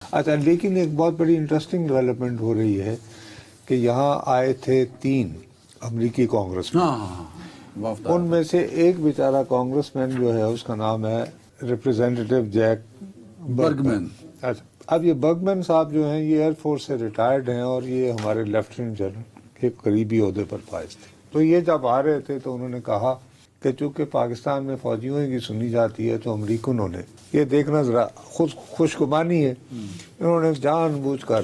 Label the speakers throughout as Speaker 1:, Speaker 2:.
Speaker 1: اچھا، لیکن ایک بہت بڑی انٹرسٹنگ ڈیولپمنٹ ہو رہی ہے کہ یہاں آئے تھے 3 امریکی کانگریس مین، ان میں سے ایک بیچارہ کانگریس مین جو ہے اس کا نام ہے ریپریزنٹیٹو جیک برگمین۔ اچھا، اب یہ برگمین صاحب جو ہیں یہ ایئر فورس سے ریٹائرڈ ہیں اور یہ ہمارے لیفٹیننٹ جنرل کے قریبی عہدے پر فائز تھے۔ تو یہ جب آ رہے تھے تو انہوں نے کہا کہ چونکہ پاکستان میں فوجیوں کی سنی جاتی ہے تو امریکنوں نے یہ دیکھنا ذرا خوشگمانی ہے، انہوں نے جان بوجھ کر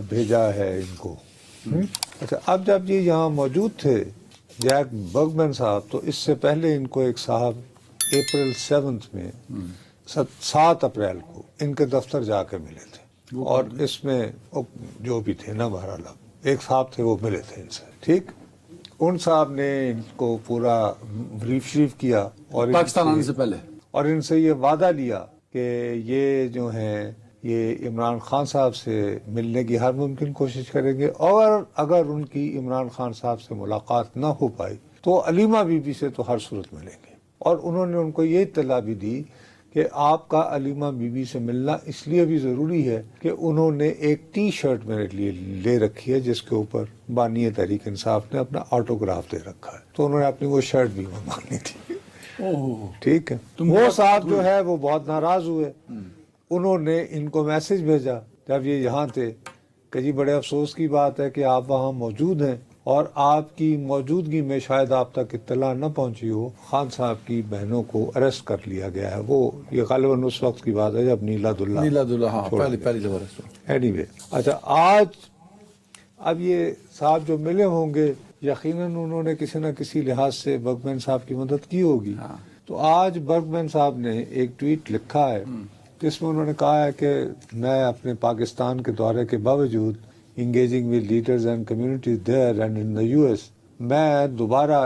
Speaker 1: بھیجا ہے ان کو۔ اچھا، اب جب یہ یہاں موجود تھے جیک برگمین صاحب، تو اس سے پہلے ان کو ایک صاحب اپریل 7 میں 7 اپریل کو ان کے دفتر جا کے ملے تھے، اور اس میں جو بھی تھے نا بہرحال ایک صاحب تھے وہ ملے تھے ان سے، ٹھیک۔ ان صاحب نے ان کو پورا بریف شریف کیا اور
Speaker 2: پاکستان آنے سے پہلے،
Speaker 1: اور ان سے یہ وعدہ لیا کہ یہ جو ہیں یہ عمران خان صاحب سے ملنے کی ہر ممکن کوشش کریں گے، اور اگر ان کی عمران خان صاحب سے ملاقات نہ ہو پائی تو علیمہ بی بی سے تو ہر صورت ملیں گے۔ اور انہوں نے ان کو یہ اطلاع بھی دی کہ آپ کا علیمہ بی بی سے ملنا اس لیے بھی ضروری ہے کہ انہوں نے ایک ٹی شرٹ میرے لیے لے رکھی ہے جس کے اوپر بانی تحریک انصاف نے اپنا آٹوگراف دے رکھا ہے، تو انہوں نے اپنی وہ شرٹ بھی منگوانی تھی، ٹھیک ہے۔ وہ صاحب جو ہے وہ بہت ناراض ہوئے، انہوں نے ان کو میسج بھیجا جب یہ یہاں تھے کہ جی بڑے افسوس کی بات ہے کہ آپ وہاں موجود ہیں اور آپ کی موجودگی میں شاید آپ تک اطلاع نہ پہنچی ہو، خان صاحب کی بہنوں کو اریسٹ کر لیا گیا ہے۔ وہ یہ غالباً اس وقت کی بات ہے جب نیلاد اللہ
Speaker 2: پہلی زبر۔
Speaker 1: اینی وے، اچھا آج اب یہ صاحب جو ملے ہوں گے یقیناً انہوں نے کسی نہ کسی لحاظ سے برگمین صاحب کی مدد کی ہوگی، تو آج برگمین صاحب نے ایک ٹویٹ لکھا ہے جس میں انہوں نے کہا ہے کہ میں اپنے پاکستان کے دورے کے باوجود engaging with leaders and communities there and in the US، میں دوبارہ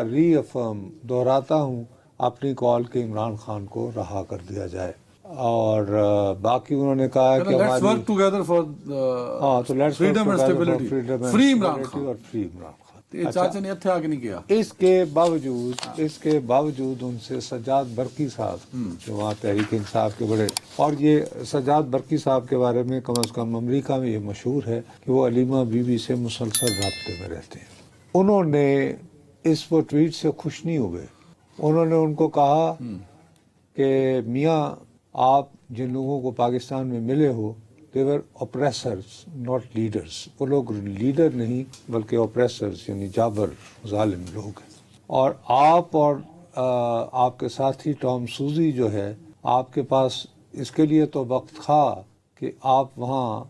Speaker 1: دہراتا ہوں اپنی کال کے عمران خان کو رہا کر دیا جائے، اور باقی انہوں نے کہا ہے کہ
Speaker 2: let's work together for freedom and stability, free Imran Khan
Speaker 1: اور فری عمران خان۔
Speaker 2: یہ چاچا نے اتھے آگے نہیں کیا۔
Speaker 1: اس کے باوجود ان سے سجاد برقی صاحب جو وہاں تحریک انصاف کے بڑے، اور یہ سجاد برقی صاحب کے بارے میں کم از کم امریکہ میں یہ مشہور ہے کہ وہ علیمہ بی بی سے مسلسل رابطے میں رہتے ہیں، انہوں نے اس وہ ٹویٹ سے خوش نہیں ہوئے۔ انہوں نے ان کو کہا کہ میاں آپ جن لوگوں کو پاکستان میں ملے ہو they were oppressors not leaders، وہ لوگ لیڈر نہیں بلکہ oppressors یعنی جابر ظالم لوگ ہیں، اور آپ اور آپ کے ساتھی ٹام سوزی جو ہے آپ کے پاس اس کے لیے تو وقت تھا کہ آپ وہاں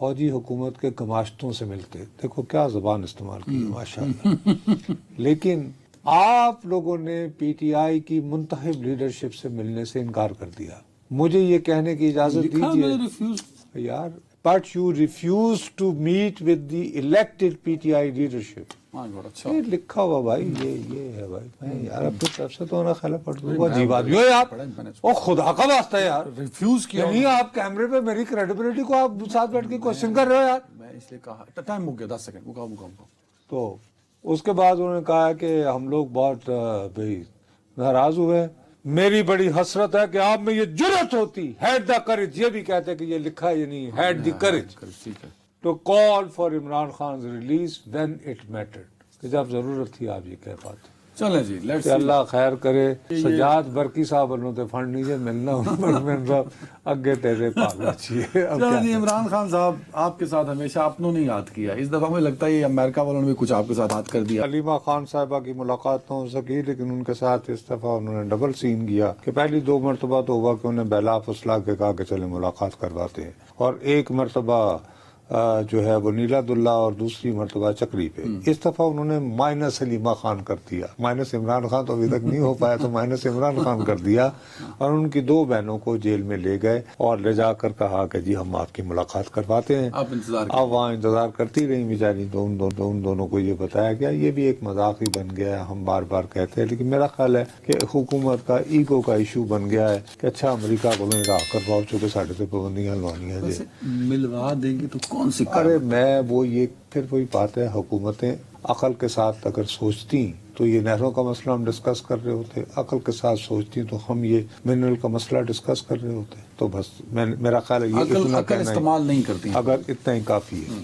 Speaker 1: فوجی حکومت کے گماشتوں سے ملتے، دیکھو کیا زبان استعمال کی ماشاءاللہ، لیکن آپ لوگوں نے پی ٹی آئی کی منتخب لیڈرشپ سے ملنے سے انکار کر دیا۔ مجھے یہ کہنے کی اجازت دیجیے یار، but you refuse to meet with the elected PTI leadership۔ یہ لکھا ہوا بھائی، یہ ہے بھائی، میں یار اپنی طرف سے تو نہ خیال پڑھ دوں، عجیب آدمی ہو یار، او خدا کا واسطہ یار،
Speaker 2: ریفیوز کیا
Speaker 1: نہیں آپ کیمرے پہ میری کریڈیبلٹی کو آپ ساتھ بیٹھ کے کوشچن کر رہے ہو یار۔
Speaker 2: میں اس لیے کہا ٹائم ہو گیا 10 سیکنڈ مکاؤ۔
Speaker 1: تو اس کے بعد انہوں نے کہا کہ ہم لوگ بہت بھائی ناراض ہوئے، میری بڑی حسرت ہے کہ آپ میں یہ جرأت ہوتی، ہیڈ دا کریج، یہ بھی کہتے ہیں کہ یہ لکھا ہے یہ نہیں، had the courage to call for Imran Khan release when it mattered, کہ جب ضرورت تھی آپ یہ کہہ پاتے۔
Speaker 2: چلیں جی، لیٹس
Speaker 1: کہ اللہ خیر کرے، سجاد برقی صاحب انہوں نے فنڈ نہیں ملنا برگمین صاحب اگے تیرے پاگا چاہیے۔
Speaker 2: جی، عمران خان صاحب آپ کے ساتھ ہمیشہ اپنوں نے یاد کیا، اس دفعہ مجھے لگتا ہے یہ امریکہ والوں نے بھی کچھ آپ کے ساتھ ہاتھ کر دیا۔
Speaker 1: علیمہ خان صاحبہ کی ملاقات نہ ہو سکی، لیکن ان کے ساتھ اس دفعہ انہوں نے ڈبل سین کیا کہ پہلی 2 مرتبہ تو ہوا کہ انہیں بلا فسلا کے کہا کہ چلیں ملاقات کرواتے ہیں، اور ایک مرتبہ جو ہے وہ نیلاد اللہ اور دوسری مرتبہ چکری پہ۔ اس دفعہ انہوں نے مائنس علیمہ خان کر دیا، مائنس عمران خان تو ابھی تک نہیں ہو پایا تو مائنس عمران خان کر دیا، اور ان کی 2 بہنوں کو جیل میں لے گئے اور لے جا کر کہا کہ جی ہم آپ کی ملاقات کرواتے ہیں۔
Speaker 2: آپ انتظار
Speaker 1: اب وہاں انتظار کرتی رہی بیچاری، تو ان دونوں کو یہ بتایا گیا، یہ بھی ایک مذاق ہی بن گیا ہے، ہم بار بار کہتے ہیں، لیکن میرا خیال ہے کہ حکومت کا ایگو کا ایشو بن گیا ہے کہ اچھا امریکہ کو راہ کرواؤ چونکہ ساڑھے سے پابندیاں لوانی ہیں۔
Speaker 2: ملوا دیں گے تو کون سی؟
Speaker 1: ارے میں وہ یہ پھر وہی بات ہے، حکومتیں عقل کے ساتھ اگر سوچتی تو یہ نہروں کا مسئلہ ہم ڈسکس کر رہے ہوتے، عقل کے ساتھ سوچتی تو ہم یہ منرل کا مسئلہ ڈسکس کر رہے ہوتے. تو بس میرا خیال ہے یہ اتنا
Speaker 2: عقل
Speaker 1: کہنا
Speaker 2: استعمال نہیں کرتی
Speaker 1: اگر اتنا ہی کافی ہے.